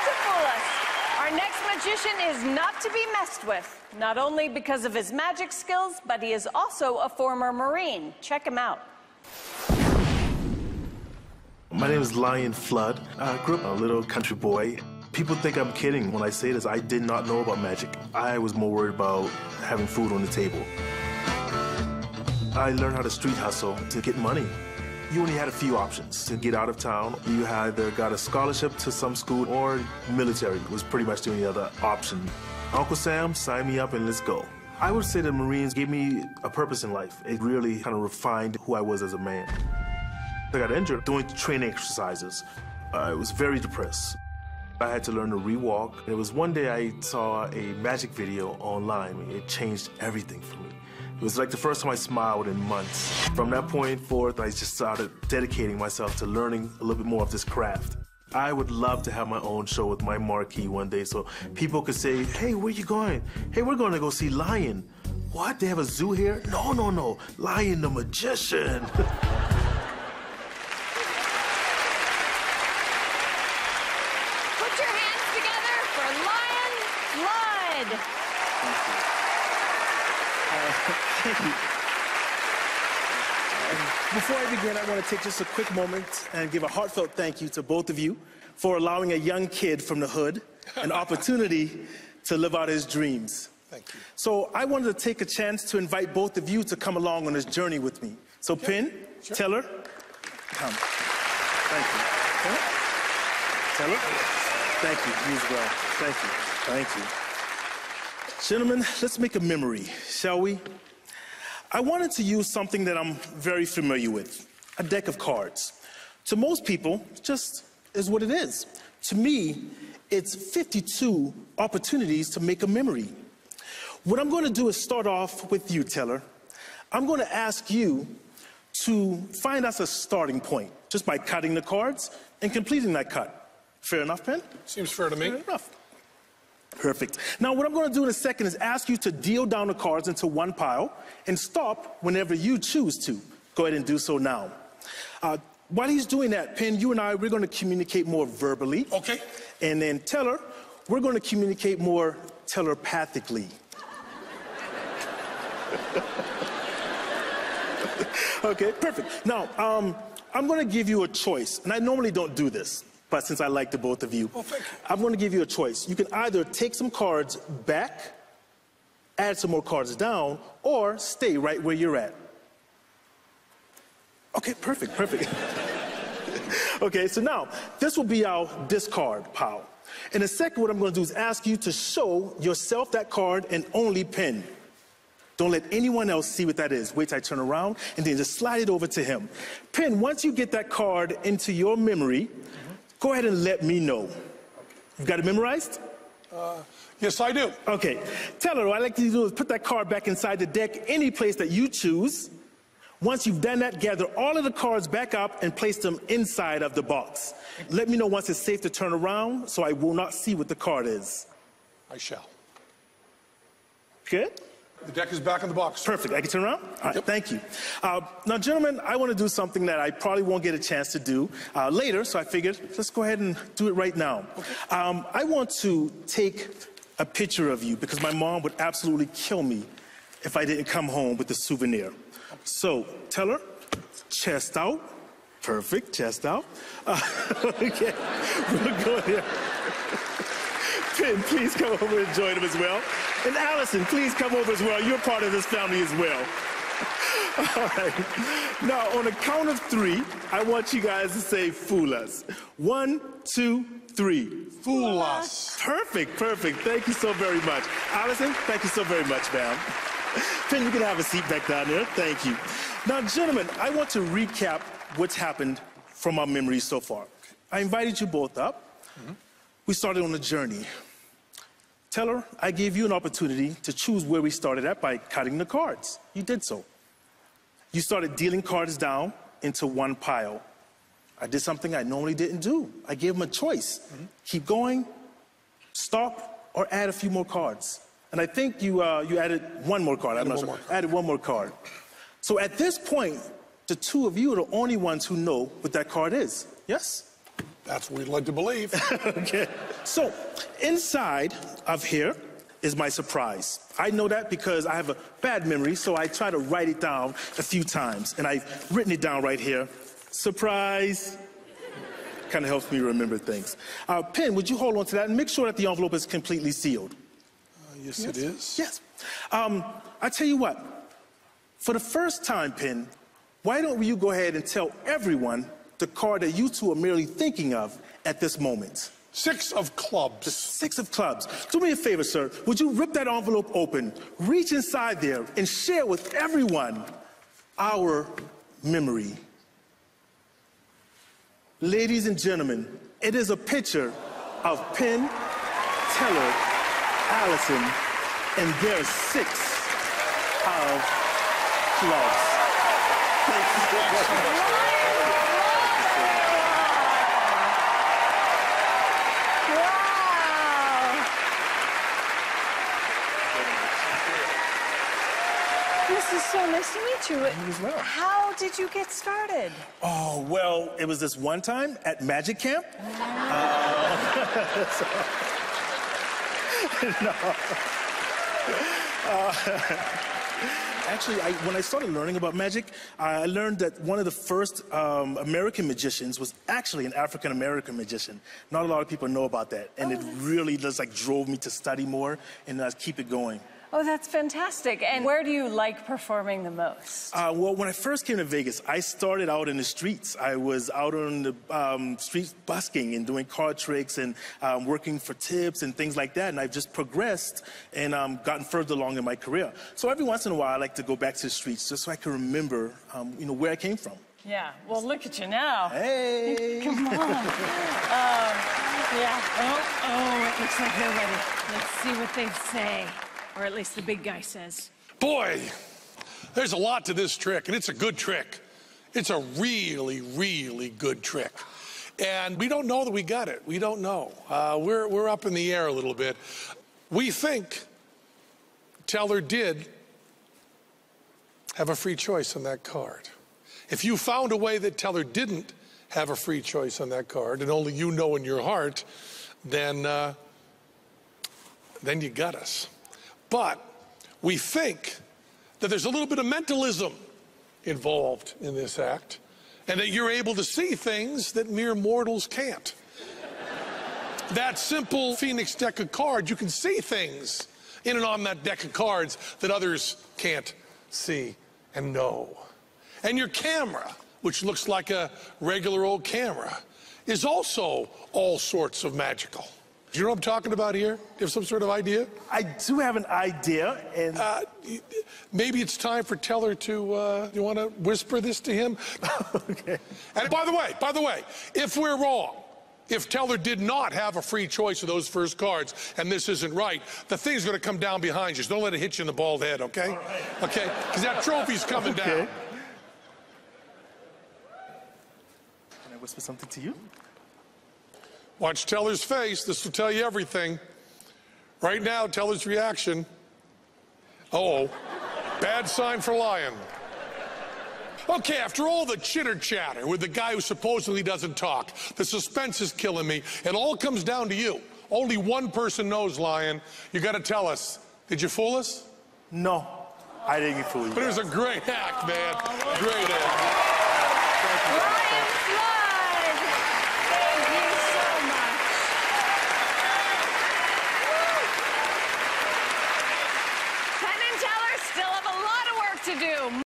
to fool us. Our next magician is not to be messed with, not only because of his magic skills, but he is also a former Marine. Check him out. My name is Fludd. I grew up a little country boy. People think I'm kidding when I say this. I did not know about magic. I was more worried about having food on the table. I learned how to street hustle to get money. You only had a few options to get out of town. You either got a scholarship to some school or military was pretty much the only other option. Uncle Sam signed me up and let's go. I would say the Marines gave me a purpose in life. It really kind of refined who I was as a man. I got injured doing training exercises. I was very depressed. I had to learn to rewalk. It was one day I saw a magic video online. It changed everything for me. It was like the first time I smiled in months. From that point forth, I just started dedicating myself to learning a little bit more of this craft. I would love to have my own show with my marquee one day so people could say, hey, where you going? Hey, we're going to go see Lion. What, they have a zoo here? No, no, no, Lion the magician. Before I begin, I want to take just a quick moment and give a heartfelt thank you to both of you for allowing a young kid from the hood an opportunity to live out his dreams. Thank you. So I wanted to take a chance to invite both of you to come along on this journey with me. So Penn, Teller, come. Thank you. Teller, thank you. You as well. Thank you. Thank you. Gentlemen, let's make a memory, shall we? I wanted to use something that I'm very familiar with, a deck of cards. To most people, it just is what it is. To me, it's 52 opportunities to make a memory. What I'm going to do is start off with you, Teller. I'm going to ask you to find us a starting point just by cutting the cards and completing that cut. Fair enough, Penn? Seems fair to me. Fair enough. Perfect. Now, what I'm going to do in a second is ask you to deal down the cards into one pile and stop whenever you choose to. Go ahead and do so now. While he's doing that, Penn, you and I, we're going to communicate more verbally. Okay. And then Teller, we're going to communicate more telepathically. Okay, perfect. Now, I'm going to give you a choice, and I normally don't do this. But since I like the both of you, I'm going to give you a choice. You can either take some cards back, add some more cards down, or stay right where you're at. Okay, perfect, perfect. Okay, so now, this will be our discard pile. In a second, what I'm going to do is ask you to show yourself that card and only Penn. Don't let anyone else see what that is. Wait till I turn around, and then just slide it over to him. Penn, once you get that card into your memory, go ahead and let me know. You've got it memorized? Yes, I do. Okay. Teller, what I'd like you to do is put that card back inside the deck, any place that you choose. Once you've done that, gather all of the cards back up and place them inside of the box. Let me know once it's safe to turn around so I will not see what the card is. I shall. Good? The deck is back in the box. Perfect. I can turn around? All right, thank you. Now, gentlemen, I want to do something that I probably won't get a chance to do later, so I figured let's go ahead and do it right now. Okay. I want to take a picture of you because my mom would absolutely kill me if I didn't come home with a souvenir. So, Teller, chest out. Perfect, chest out. Okay, we'll go here. Penn, please come over and join him as well. And Allison, please come over as well. You're part of this family as well. All right. Now, on a count of three, I want you guys to say, fool us. 1, 2, 3. Fool us. Perfect, perfect. Thank you so very much. Allison, thank you so very much, ma'am. Penn, you can have a seat back down there. Thank you. Now, gentlemen, I want to recap what's happened from our memories so far. I invited you both up. We started on a journey. Teller, I gave you an opportunity to choose where we started at by cutting the cards. You did so. You started dealing cards down into one pile. I did something I normally didn't do. I gave them a choice. Keep going, stop, or add a few more cards. And I think you added one more card. I'm not sure. Added one more card. So at this point, the two of you are the only ones who know what that card is. Yes? That's what we'd like to believe. Okay. So, inside of here is my surprise. I know that because I have a bad memory, so I try to write it down a few times. And I've written it down right here. Surprise. Kind of helps me remember things. Penn, would you hold on to that and make sure that the envelope is completely sealed? Yes, it is. Yes. I tell you what. For the first time, Penn, why don't you go ahead and tell everyone the card that you two are merely thinking of at this moment? 6 of clubs. The 6 of clubs. Do me a favor, sir. Would you rip that envelope open, reach inside there, and share with everyone our memory? Ladies and gentlemen, it is a picture of Penn, Teller, Allison, and their 6 of clubs. Thank you so much. This is so nice to meet you. You as well. How did you get started? Oh, well, it was this one time at Magic Camp. Actually, when I started learning about magic, I learned that one of the first American magicians was actually an African-American magician. Not a lot of people know about that, and it really just drove me to study more and keep it going. Oh, that's fantastic. And where do you like performing the most? Well, when I first came to Vegas, I started out in the streets. I was out on the streets busking and doing card tricks and working for tips and things like that. And I've just progressed and gotten further along in my career. So every once in a while, I like to go back to the streets just so I can remember, where I came from. Yeah, well, look at you now. Hey! Come on. Yeah. Oh, it looks like they're ready. Let's see what they say. Or at least the big guy says. Boy, there's a lot to this trick, and it's a good trick. It's a really, really good trick. And we don't know that we got it. We don't know. We're up in the air a little bit. We think Teller did have a free choice on that card. If you found a way that Teller didn't have a free choice on that card, and only you know in your heart, then you got us. But we think that there's a little bit of mentalism involved in this act, and that you're able to see things that mere mortals can't. That simple Phoenix deck of cards, you can see things in and on that deck of cards that others can't see and know. And your camera, which looks like a regular old camera, is also all sorts of magical. Do you know what I'm talking about here? Do you have some sort of idea? I do have an idea, and... maybe it's time for Teller to, you want to whisper this to him? Okay. And by the way, if we're wrong, if Teller did not have a free choice of those first cards, and this isn't right, the thing's going to come down behind you. So don't let it hit you in the bald head, okay? All right. Okay? Because that trophy's coming down. Can I whisper something to you? Watch Teller's face. This will tell you everything. Right now, Teller's reaction. Uh-oh. Bad sign for Lion. Okay, after all the chitter-chatter with the guy who supposedly doesn't talk, the suspense is killing me. It all comes down to you. Only one person knows, Lion. You got to tell us. Did you fool us? No, I didn't fool you. But it was a great act, man. Great act. Ryan Fludd! Thank you so much. Penn and Teller still have a lot of work to do.